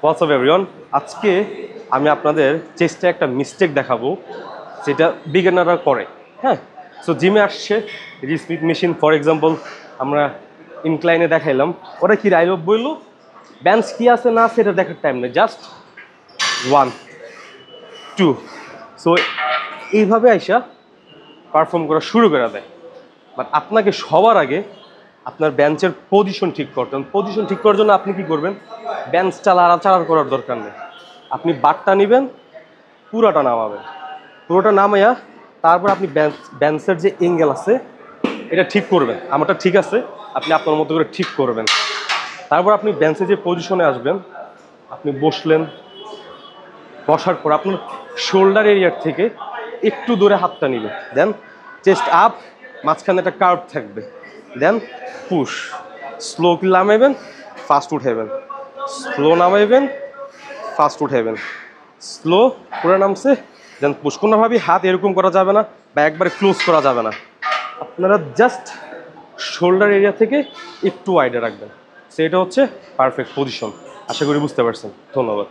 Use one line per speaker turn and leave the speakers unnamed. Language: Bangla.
হোয়াটস আপ এভরিওয়ান, আজকে আমি আপনাদের চেস্টে একটা মিস্টেক দেখাবো যেটা বিগিনাররা করে। হ্যাঁ, সো জিমে আসছে রিস্মিথ মেশিন ফর এক্সাম্পল আমরা ইনক্লাইনে দেখাইলাম, ওরা কি রাইলভ বললো ব্যান্স কি আছে না সেটা দেখার টাইম নেই, জাস্ট 1 2। সো এইভাবে আইসা পারফর্ম করা শুরু করে দেয়। বাট আপনাকে সবার আগে আপনার বেঞ্চের পজিশন ঠিক করতে হবে। পজিশন ঠিক করার জন্য আপনি কি করবেন, বেঞ্চটা লাড়াচাড়া করার দরকার নেই, আপনি বারটা নেবেন, পুরোটা নামাবেন, পুরোটা নামাইয়া তারপর আপনি বেঞ্চের যে এঙ্গেল আছে এটা ঠিক করবেন। আমারটা ঠিক আছে, আপনি আপনার মতো করে ঠিক করবেন। তারপর আপনি বেঞ্চে যে পজিশনে আসবেন, আপনি বসলেন, বসার পর আপনার শোল্ডার এরিয়ার থেকে একটু দূরে হাতটা নেবেন, দেন চেস্ট আপ, মাঝখানে একটা কার্ভ থাকবে, দেন পুশ, স্লো নামাইবেন, ফাস্ট উঠাইবেন, স্লো নামাইবেন, ফাস্ট উঠাইবেন, স্লো করে নামছে, দেন পুশ। কোনোভাবেই হাত এরকম করা যাবে না বা একবারে ক্লোজ করা যাবে না, আপনারা জাস্ট শোল্ডার এরিয়া থেকে একটু ওয়াইডে রাখবেন। সেটা হচ্ছে পারফেক্ট পজিশন। আশা করি বুঝতে পারছেন। ধন্যবাদ।